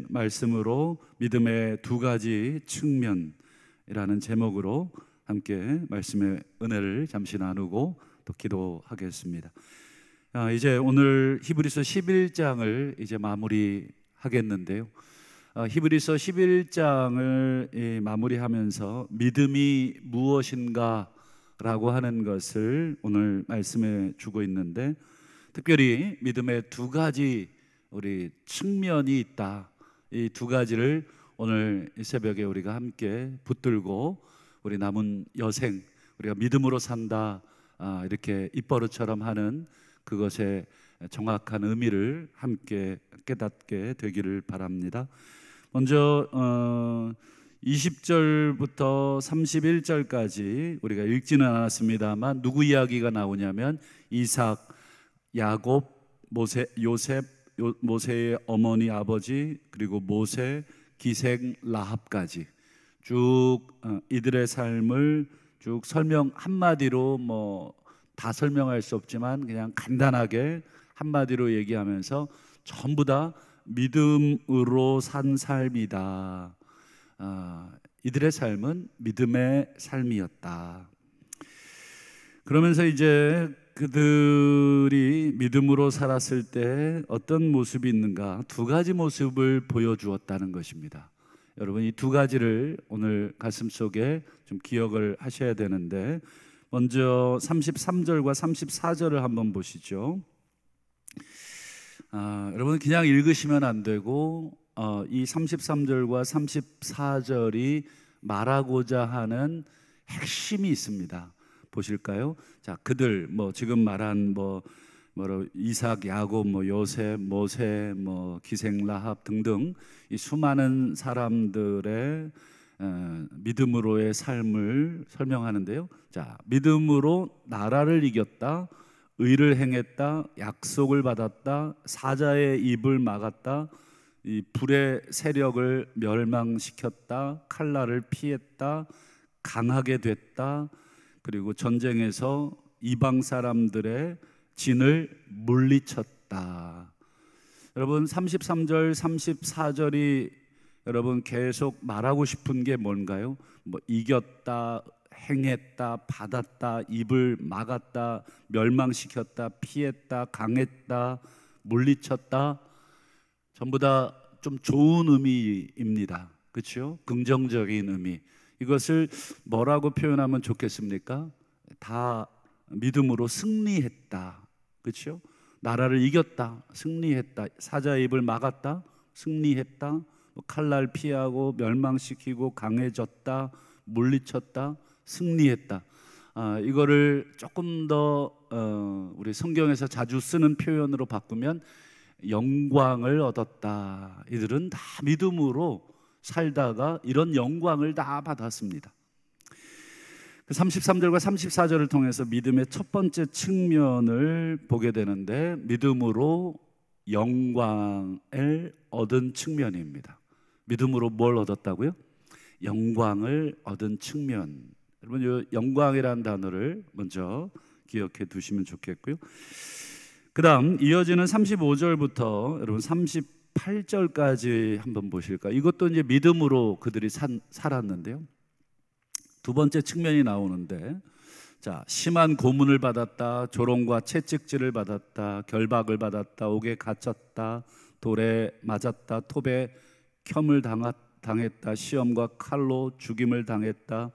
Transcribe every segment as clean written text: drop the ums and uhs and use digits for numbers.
말씀으로 믿음의 두 가지 측면이라는 제목으로 함께 말씀의 은혜를 잠시 나누고 또 기도하겠습니다. 이제 오늘 히브리서 11장을 이제 마무리하겠는데요. 히브리서 11장을 마무리하면서 믿음이 무엇인가 라고 하는 것을 오늘 말씀해 주고 있는데, 특별히 믿음의 두 가지 우리 측면이 있다. 이 두 가지를 오늘 이 새벽에 우리가 함께 붙들고 우리 남은 여생, 우리가 믿음으로 산다, 이렇게 입버릇처럼 하는 그것의 정확한 의미를 함께 깨닫게 되기를 바랍니다. 먼저 20절부터 31절까지 우리가 읽지는 않았습니다만 누구 이야기가 나오냐면 이삭, 야곱, 모세, 요셉, 모세의 어머니 아버지, 그리고 모세, 기생, 라합까지 쭉 이들의 삶을 쭉 설명, 한마디로 다 설명할 수 없지만 그냥 간단하게 한마디로 얘기하면서 전부 다 믿음으로 산 삶이다. 이들의 삶은 믿음의 삶이었다. 그러면서 이제 그들이 믿음으로 살았을 때 어떤 모습이 있는가, 두 가지 모습을 보여주었다는 것입니다. 여러분, 이 두 가지를 오늘 가슴속에 좀 기억을 하셔야 되는데, 먼저 33절과 34절을 한번 보시죠. 여러분, 그냥 읽으시면 안 되고 이 33절과 34절이 말하고자 하는 핵심이 있습니다. 보실까요? 자, 그들 지금 말한 이삭, 야곱, 요셉, 모세, 기생, 라합 등등 이 수많은 사람들의 믿음으로의 삶을 설명하는데요. 자, 믿음으로 나라를 이겼다, 의를 행했다, 약속을 받았다, 사자의 입을 막았다, 이 불의 세력을 멸망시켰다, 칼날을 피했다, 강하게 됐다, 그리고 전쟁에서 이방 사람들의 진을 물리쳤다. 여러분, 33절, 34절이 여러분 계속 말하고 싶은 게 뭔가요? 이겼다, 행했다, 받았다, 입을 막았다, 멸망시켰다, 피했다, 강했다, 물리쳤다. 전부 다 좀 좋은 의미입니다. 그렇죠? 긍정적인 의미. 이것을 뭐라고 표현하면 좋겠습니까? 다 믿음으로 승리했다. 그렇죠? 나라를 이겼다, 승리했다, 사자의 입을 막았다, 승리했다, 칼날 피하고 멸망시키고 강해졌다, 물리쳤다, 승리했다. 이거를 조금 더 우리 성경에서 자주 쓰는 표현으로 바꾸면 영광을 얻었다. 이들은 다 믿음으로 살다가 이런 영광을 다 받았습니다. 33절과 34절을 통해서 믿음의 첫 번째 측면을 보게 되는데, 믿음으로 영광을 얻은 측면입니다. 믿음으로 뭘 얻었다고요? 영광을 얻은 측면. 여러분, 이 영광이라는 단어를 먼저 기억해 두시면 좋겠고요. 그 다음 이어지는 35절부터 여러분 38절까지 한번 보실까요? 이것도 이제 믿음으로 그들이 살았는데요. 두 번째 측면이 나오는데, 자, 심한 고문을 받았다, 조롱과 채찍질을 받았다, 결박을 받았다, 옥에 갇혔다, 돌에 맞았다, 톱에 켬을 당했다, 시험과 칼로 죽임을 당했다,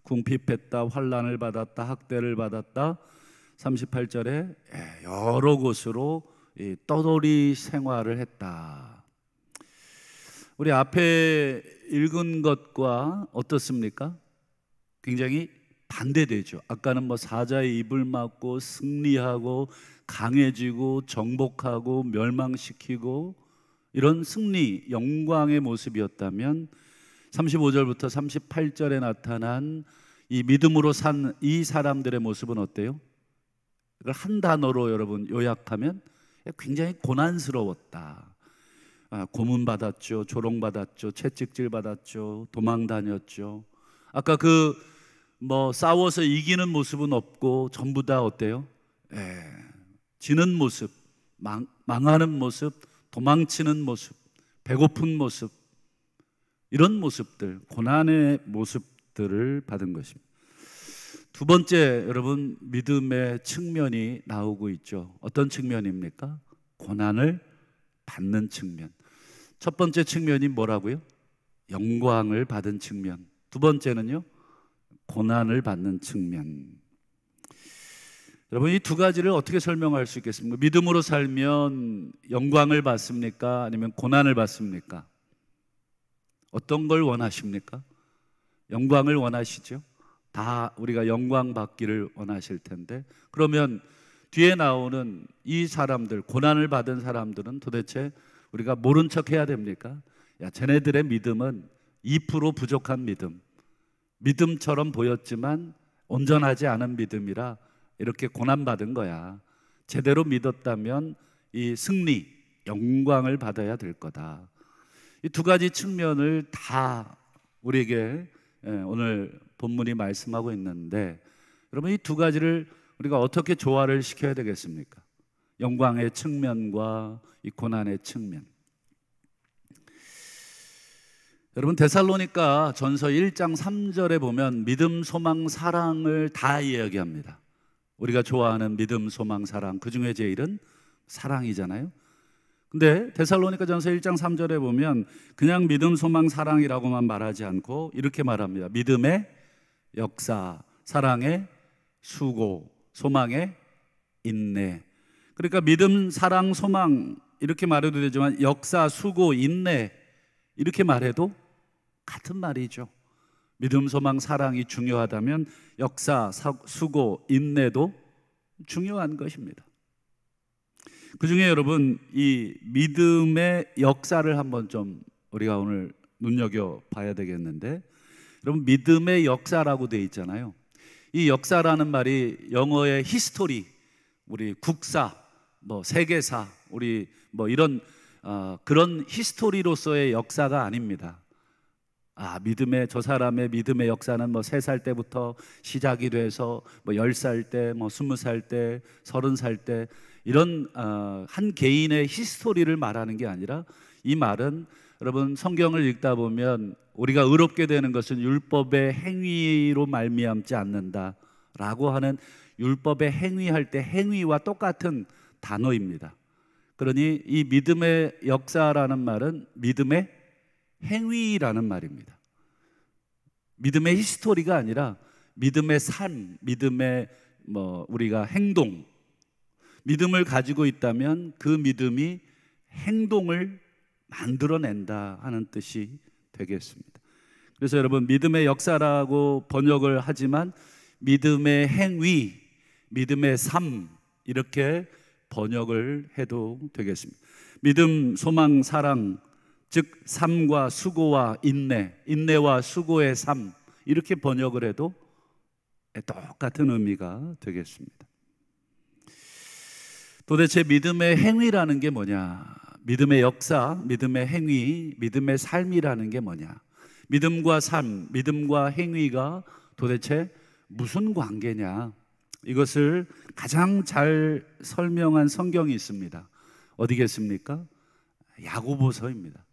궁핍했다, 환난을 받았다, 학대를 받았다. 38절에 여러 곳으로 떠돌이 생활을 했다. 우리 앞에 읽은 것과 어떻습니까? 굉장히 반대되죠. 아까는 사자의 입을 막고 승리하고 강해지고 정복하고 멸망시키고 이런 승리, 영광의 모습이었다면 35절부터 38절에 나타난 이 믿음으로 산 이 사람들의 모습은 어때요? 이걸 한 단어로 여러분 요약하면 굉장히 고난스러웠다. 고문받았죠, 조롱받았죠, 채찍질 받았죠, 도망다녔죠. 아까 싸워서 이기는 모습은 없고 전부 다 어때요? 지는 모습, 망하는 모습, 도망치는 모습, 배고픈 모습, 이런 모습들, 고난의 모습들을 받은 것입니다. 두 번째, 여러분, 믿음의 측면이 나오고 있죠. 어떤 측면입니까? 고난을 받는 측면. 첫 번째 측면이 뭐라고요? 영광을 받은 측면. 두 번째는요, 고난을 받는 측면. 여러분, 이 두 가지를 어떻게 설명할 수 있겠습니까? 믿음으로 살면 영광을 받습니까? 아니면 고난을 받습니까? 어떤 걸 원하십니까? 영광을 원하시죠? 다 우리가 영광 받기를 원하실 텐데, 그러면 뒤에 나오는 이 사람들, 고난을 받은 사람들은 도대체 우리가 모른 척 해야 됩니까? 야, 쟤네들의 믿음은 2% 부족한 믿음, 믿음처럼 보였지만 온전하지 않은 믿음이라 이렇게 고난받은 거야. 제대로 믿었다면 이 승리, 영광을 받아야 될 거다. 이 두 가지 측면을 다 우리에게 오늘 본문이 말씀하고 있는데, 여러분, 이 두 가지를 우리가 어떻게 조화를 시켜야 되겠습니까? 영광의 측면과 이 고난의 측면. 여러분, 데살로니가 전서 1장 3절에 보면 믿음, 소망, 사랑을 다 이야기합니다. 우리가 좋아하는 믿음, 소망, 사랑, 그 중에 제일은 사랑이잖아요. 근데 데살로니가 전서 1장 3절에 보면 그냥 믿음, 소망, 사랑이라고만 말하지 않고 이렇게 말합니다. 믿음의 역사, 사랑의 수고, 소망의 인내. 그러니까 믿음, 사랑, 소망 이렇게 말해도 되지만 역사, 수고, 인내 이렇게 말해도 같은 말이죠. 믿음, 소망, 사랑이 중요하다면 역사, 수고, 인내도 중요한 것입니다. 그 중에 여러분, 이 믿음의 역사를 한번 좀 우리가 오늘 눈여겨봐야 되겠는데, 여러분, 믿음의 역사라고 되어 있잖아요. 이 역사라는 말이 영어의 히스토리, 우리 국사, 뭐 세계사, 우리 뭐 이런 그런 히스토리로서의 역사가 아닙니다. 믿음의, 저 사람의 믿음의 역사는 뭐 3살 때부터 시작이 돼서 뭐 10살 때, 뭐 20살 때, 30살 때 이런 한 개인의 히스토리를 말하는 게 아니라, 이 말은 여러분 성경을 읽다 보면 우리가 의롭게 되는 것은 율법의 행위로 말미암지 않는다라고 하는, 율법의 행위할 때 행위와 똑같은 단어입니다. 그러니 이 믿음의 역사라는 말은 믿음의 행위라는 말입니다. 믿음의 히스토리가 아니라 믿음의 삶, 믿음의 우리가 행동, 믿음을 가지고 있다면 그 믿음이 행동을 만들어낸다 하는 뜻이 되겠습니다. 그래서 여러분, 믿음의 역사라고 번역을 하지만 믿음의 행위, 믿음의 삶 이렇게 번역을 해도 되겠습니다. 믿음, 소망, 사랑, 즉 삶과 수고와 인내, 인내와 수고의 삶 이렇게 번역을 해도 똑같은 의미가 되겠습니다. 도대체 믿음의 행위라는 게 뭐냐? 믿음의 역사, 믿음의 행위, 믿음의 삶이라는 게 뭐냐? 믿음과 삶, 믿음과 행위가 도대체 무슨 관계냐? 이것을 가장 잘 설명한 성경이 있습니다. 어디겠습니까? 야고보서입니다.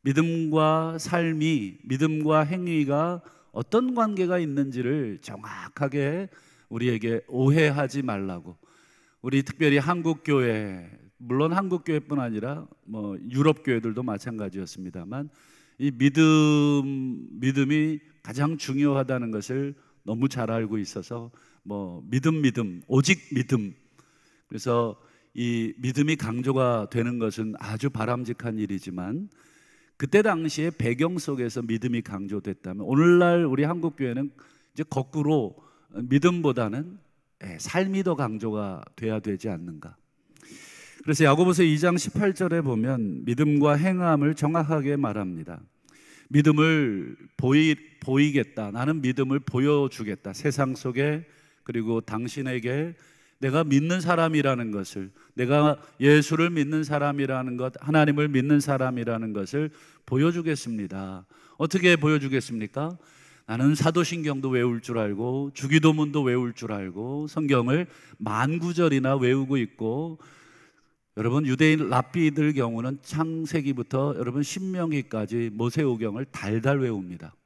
믿음과 삶이, 믿음과 행위가 어떤 관계가 있는지를 정확하게 우리에게 오해하지 말라고, 우리 특별히 한국교회, 물론 한국교회뿐 아니라 뭐 유럽교회들도 마찬가지였습니다만, 이 믿음이 가장 중요하다는 것을 너무 잘 알고 있어서 뭐 믿음, 오직 믿음, 그래서 이 믿음이 강조가 되는 것은 아주 바람직한 일이지만, 그때 당시의 배경 속에서 믿음이 강조됐다면 오늘날 우리 한국교회는 이제 거꾸로 믿음보다는 삶이 더 강조가 돼야 되지 않는가. 그래서 야고보서 2장 18절에 보면 믿음과 행함을 정확하게 말합니다. 믿음을 보이겠다, 나는 믿음을 보여주겠다, 세상 속에, 그리고 당신에게 내가 믿는 사람이라는 것을, 내가 예수를 믿는 사람이라는 것, 하나님을 믿는 사람이라는 것을 보여주겠습니다. 어떻게 보여주겠습니까? 나는 사도신경도 외울 줄 알고 주기도문도 외울 줄 알고 성경을 10,000구절이나 외우고 있고, 여러분 유대인 랍비들 경우는 창세기부터 여러분 신명기까지 모세오경을 달달 외웁니다.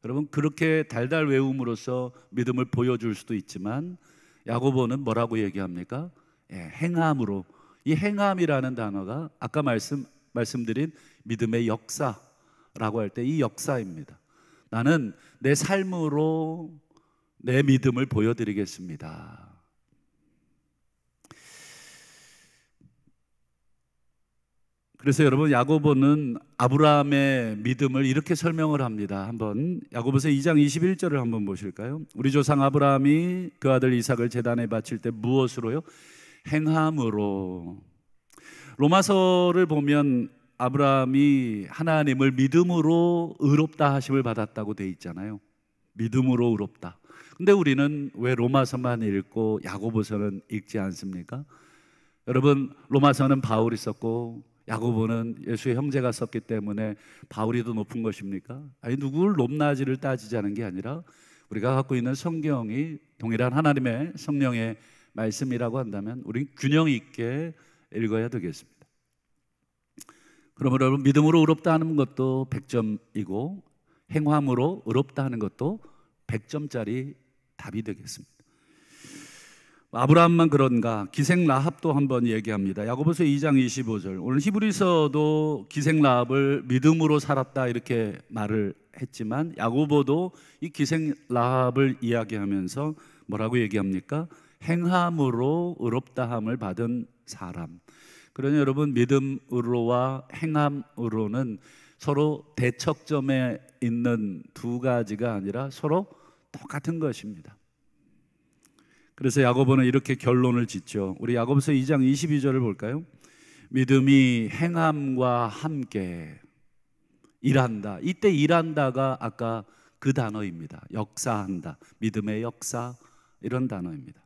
여러분 그렇게 달달 외움으로써 믿음을 보여줄 수도 있지만 야고보는 뭐라고 얘기합니까? 행함으로. 이 행함이라는 단어가 아까 말씀드린 믿음의 역사라고 할 때 이 역사입니다. 나는 내 삶으로 내 믿음을 보여드리겠습니다. 그래서 여러분 야고보는 아브라함의 믿음을 이렇게 설명을 합니다. 한번 야고보서 2장 21절을 한번 보실까요? 우리 조상 아브라함이 그 아들 이삭을 제단에 바칠 때 무엇으로요? 행함으로. 로마서를 보면 아브라함이 하나님을 믿음으로 의롭다 하심을 받았다고 돼 있잖아요. 믿음으로 의롭다. 근데 우리는 왜 로마서만 읽고 야고보서는 읽지 않습니까? 여러분 로마서는 바울이 썼고 야고보는 예수의 형제가 썼기 때문에 바울이 더 높은 것입니까? 아니 누구를 높낮이를 따지자는 게 아니라 우리가 갖고 있는 성경이 동일한 하나님의 성령의 말씀이라고 한다면 우리는 균형 있게 읽어야 되겠습니다. 그러므로 여러분 믿음으로 의롭다 하는 것도 100점이고 행함으로 의롭다 하는 것도 100점짜리 답이 되겠습니다. 아브라함만 그런가? 기생 라합도 한번 얘기합니다. 야고보서 2장 25절. 오늘 히브리서도 기생 라합을 믿음으로 살았다 이렇게 말을 했지만 야고보도 이 기생 라합을 이야기하면서 뭐라고 얘기합니까? 행함으로 의롭다함을 받은 사람. 그러니 여러분 믿음으로와 행함으로는 서로 대척점에 있는 두 가지가 아니라 서로 똑같은 것입니다. 그래서 야고보는 이렇게 결론을 짓죠. 우리 야고보서 2장 22절을 볼까요? 믿음이 행함과 함께 일한다. 이때 일한다가 아까 그 단어입니다. 역사한다. 믿음의 역사 이런 단어입니다.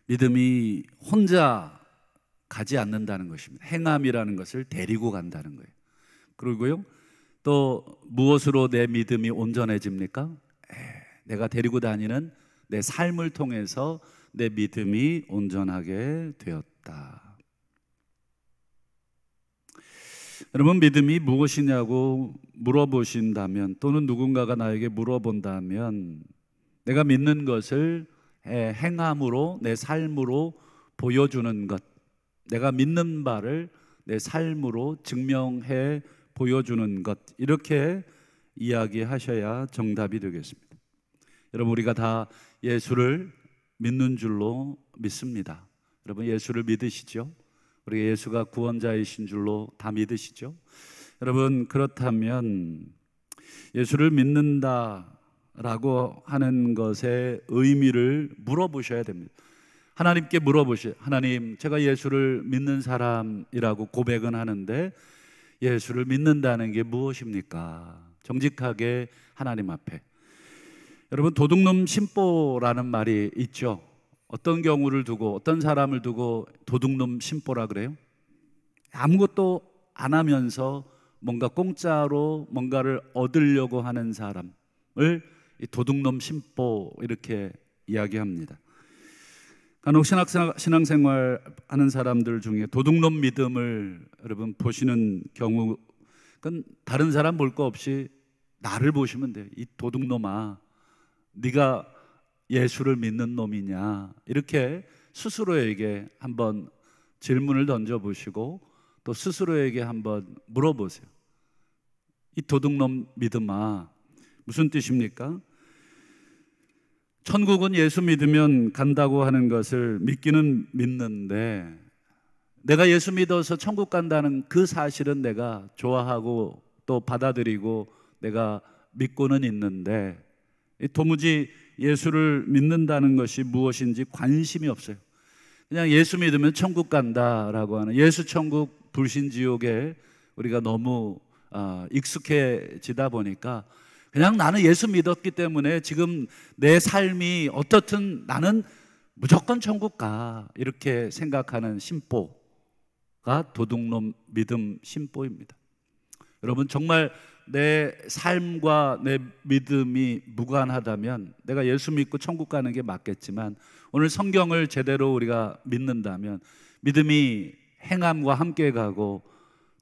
믿음이 혼자 가지 않는다는 것입니다. 행함이라는 것을 데리고 간다는 거예요. 그리고요 또 무엇으로 내 믿음이 온전해집니까? 내가 데리고 다니는 내 삶을 통해서 내 믿음이 온전하게 되었다. 여러분 믿음이 무엇이냐고 물어보신다면 또는 누군가가 나에게 물어본다면 내가 믿는 것을 행함으로 내 삶으로 보여주는 것, 내가 믿는 바를 내 삶으로 증명해 보여주는 것, 이렇게 이야기하셔야 정답이 되겠습니다. 여러분 우리가 다 예수를 믿는 줄로 믿습니다. 여러분 예수를 믿으시죠? 우리가 예수가 구원자이신 줄로 다 믿으시죠? 여러분 그렇다면 예수를 믿는다라고 하는 것의 의미를 물어보셔야 됩니다. 하나님께 물어보시죠. 하나님, 제가 예수를 믿는 사람이라고 고백은 하는데 예수를 믿는다는 게 무엇입니까? 정직하게 하나님 앞에. 여러분 도둑놈 심보라는 말이 있죠. 어떤 경우를 두고 어떤 사람을 두고 도둑놈 심보라 그래요? 아무것도 안 하면서 뭔가 공짜로 뭔가를 얻으려고 하는 사람을 도둑놈 심보 이렇게 이야기합니다. 간혹 신앙생활 하는 사람들 중에 도둑놈 믿음을 여러분 보시는 경우, 그건 다른 사람 볼 거 없이 나를 보시면 돼요. 이 도둑놈아, 네가 예수를 믿는 놈이냐, 이렇게 스스로에게 한번 질문을 던져보시고 또 스스로에게 한번 물어보세요. 이 도둑놈 믿음아, 무슨 뜻입니까? 천국은 예수 믿으면 간다고 하는 것을 믿기는 믿는데 내가 예수 믿어서 천국 간다는 그 사실은 내가 좋아하고 또 받아들이고 내가 믿고는 있는데 도무지 예수를 믿는다는 것이 무엇인지 관심이 없어요. 그냥 예수 믿으면 천국 간다라고 하는 예수 천국 불신 지옥에 우리가 너무 익숙해지다 보니까 그냥 나는 예수 믿었기 때문에 지금 내 삶이 어떻든 나는 무조건 천국 가, 이렇게 생각하는 심보가 도둑놈 믿음 심보입니다. 여러분 정말 내 삶과 내 믿음이 무관하다면 내가 예수 믿고 천국 가는 게 맞겠지만 오늘 성경을 제대로 우리가 믿는다면 믿음이 행함과 함께 가고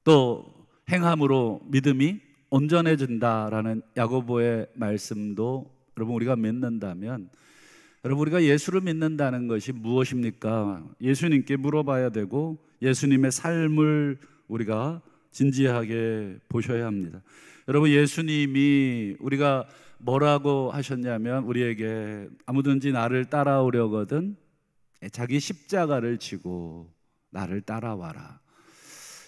또 행함으로 믿음이 온전해진다라는 야고보의 말씀도 여러분 우리가 믿는다면, 여러분 우리가 예수를 믿는다는 것이 무엇입니까? 예수님께 물어봐야 되고 예수님의 삶을 우리가 진지하게 보셔야 합니다. 여러분 예수님이 우리가 뭐라고 하셨냐면, 우리에게 아무든지 나를 따라오려거든 자기 십자가를 지고 나를 따라와라.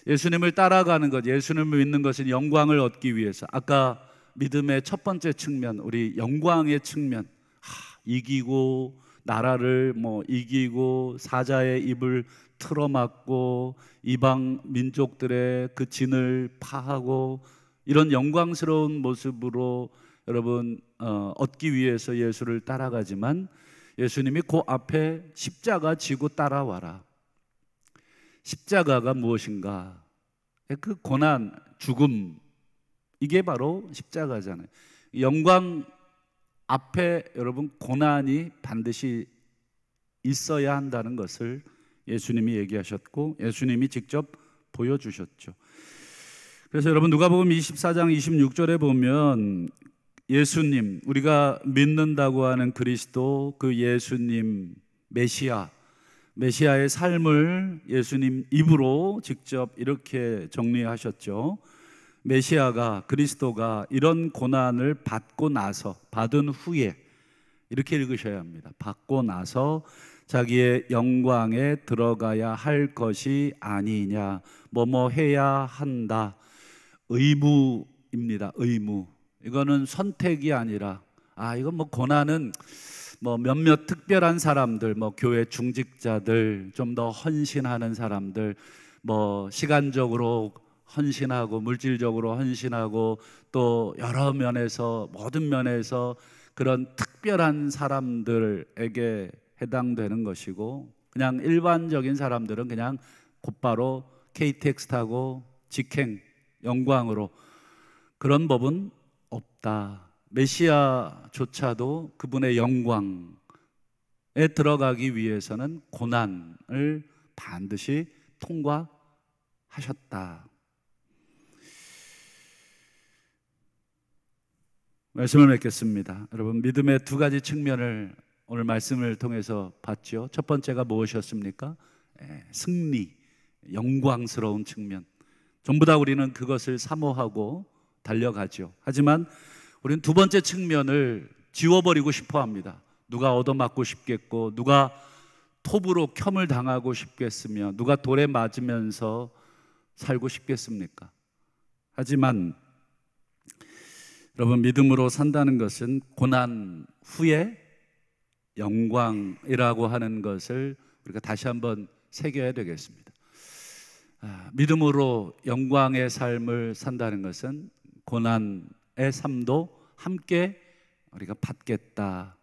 예수님을 따라가는 것, 예수님을 믿는 것은 영광을 얻기 위해서, 아까 믿음의 첫 번째 측면, 우리 영광의 측면, 이기고 나라를 이기고 사자의 입을 틀어막고 이방 민족들의 그 진을 파하고 이런 영광스러운 모습으로 여러분 얻기 위해서 예수를 따라가지만, 예수님이 그 앞에 십자가 지고 따라와라. 십자가가 무엇인가? 그 고난, 죽음, 이게 바로 십자가잖아요. 영광 앞에 여러분 고난이 반드시 있어야 한다는 것을 예수님이 얘기하셨고 예수님이 직접 보여주셨죠. 그래서 여러분 누가복음 24장 26절에 보면 예수님, 우리가 믿는다고 하는 그리스도, 그 예수님 메시아의 삶을 예수님 입으로 직접 이렇게 정리하셨죠. 메시아가, 그리스도가 이런 고난을 받은 후에, 이렇게 읽으셔야 합니다. 받고 나서 자기의 영광에 들어가야 할 것이 아니냐, 뭐뭐 해야 한다. 의무입니다. 의무. 이거는 선택이 아니라, 이건 고난은 몇몇 특별한 사람들, 교회 중직자들, 좀 더 헌신하는 사람들, 시간적으로 헌신하고 물질적으로 헌신하고 또 여러 면에서, 모든 면에서 그런 특별한 사람들에게 해당되는 것이고, 그냥 일반적인 사람들은 그냥 곧바로 KTX 타고 직행 영광으로, 그런 법은 없다. 메시아조차도 그분의 영광에 들어가기 위해서는 고난을 반드시 통과하셨다. 말씀을 맺겠습니다. 여러분, 믿음의 두 가지 측면을 오늘 말씀을 통해서 봤죠. 첫 번째가 무엇이었습니까? 승리, 영광스러운 측면. 전부 다 우리는 그것을 사모하고 달려가죠. 하지만 우리는 두 번째 측면을 지워버리고 싶어 합니다. 누가 얻어맞고 싶겠고, 누가 톱으로 켬을 당하고 싶겠으며, 누가 돌에 맞으면서 살고 싶겠습니까? 하지만 여러분, 믿음으로 산다는 것은 고난 후에 영광이라고 하는 것을 우리가 다시 한번 새겨야 되겠습니다. 믿음으로 영광의 삶을 산다는 것은 고난의 삶도 함께 우리가 받겠다.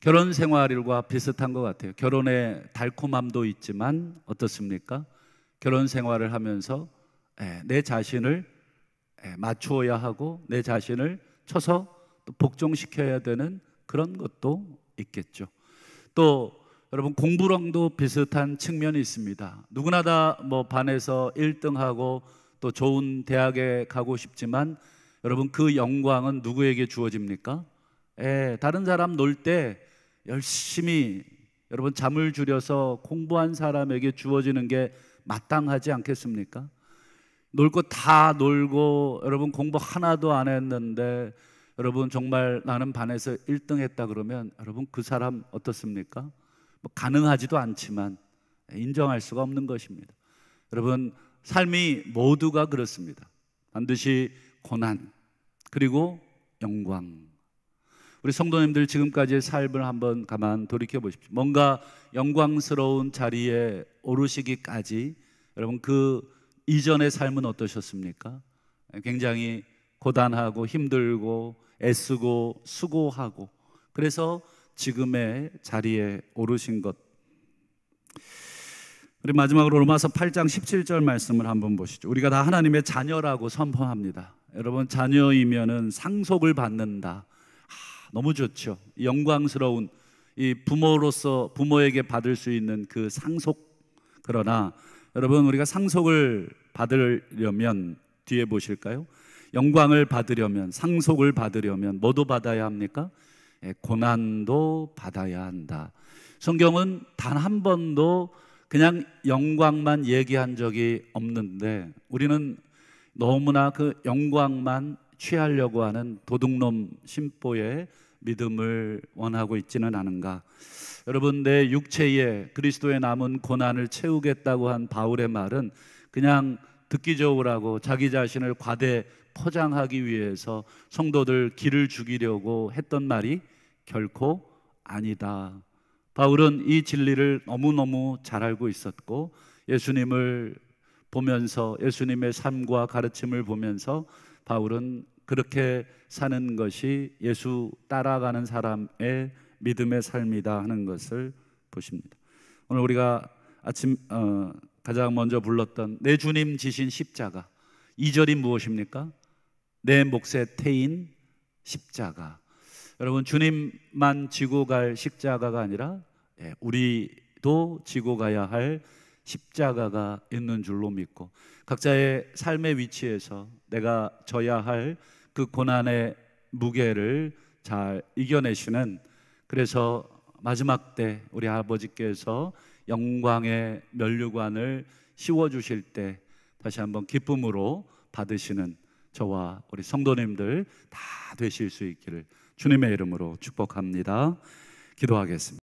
결혼 생활과 비슷한 것 같아요. 결혼의 달콤함도 있지만 어떻습니까? 결혼 생활을 하면서 내 자신을 맞추어야 하고 내 자신을 쳐서 또 복종시켜야 되는 그런 것도 있겠죠. 또 여러분, 공부랑도 비슷한 측면이 있습니다. 누구나 다 반에서 1등하고 또 좋은 대학에 가고 싶지만 여러분, 그 영광은 누구에게 주어집니까? 다른 사람 놀 때 열심히 여러분 잠을 줄여서 공부한 사람에게 주어지는 게 마땅하지 않겠습니까? 놀 거 다 놀고 여러분 공부 하나도 안 했는데 여러분 정말 나는 반에서 1등 했다 그러면 여러분 그 사람 어떻습니까? 가능하지도 않지만 인정할 수가 없는 것입니다. 여러분, 삶이 모두가 그렇습니다. 반드시 고난 그리고 영광. 우리 성도님들 지금까지의 삶을 한번 가만 돌이켜 보십시오. 뭔가 영광스러운 자리에 오르시기까지 여러분 그 이전의 삶은 어떠셨습니까? 굉장히 고단하고 힘들고 애쓰고 수고하고, 그래서 지금의 자리에 오르신 것. 우리 마지막으로 로마서 8장 17절 말씀을 한번 보시죠. 우리가 다 하나님의 자녀라고 선포합니다. 여러분, 자녀이면은 상속을 받는다. 너무 좋죠. 영광스러운 이 부모로서 부모에게 받을 수 있는 그 상속, 그러나 여러분, 우리가 상속을 받으려면 뒤에 보실까요? 영광을 받으려면, 상속을 받으려면 뭐도 받아야 합니까? 고난도 받아야 한다. 성경은 단 한 번도 그냥 영광만 얘기한 적이 없는데, 우리는 너무나 그 영광만 취하려고 하는 도둑놈 심보의 믿음을 원하고 있지는 않은가? 여러분, 내 육체에 그리스도의 남은 고난을 채우겠다고 한 바울의 말은 그냥 듣기 좋으라고 자기 자신을 과대 포장하기 위해서 성도들 기를 죽이려고 했던 말이 결코 아니다. 바울은 이 진리를 너무너무 잘 알고 있었고, 예수님을 보면서, 예수님의 삶과 가르침을 보면서 바울은 그렇게 사는 것이 예수 따라가는 사람의 믿음의 삶이다 하는 것을 보십니다. 오늘 우리가 아침 가장 먼저 불렀던 내 주님 지신 십자가, 2절이 무엇입니까? 내 몫의 태인 십자가. 여러분, 주님만 지고 갈 십자가가 아니라 우리도 지고 가야 할 십자가가 있는 줄로 믿고, 각자의 삶의 위치에서 내가 져야 할 그 고난의 무게를 잘 이겨내시는, 그래서 마지막 때 우리 아버지께서 영광의 면류관을 씌워주실 때 다시 한번 기쁨으로 받으시는 저와 우리 성도님들 다 되실 수 있기를 주님의 이름으로 축복합니다. 기도하겠습니다.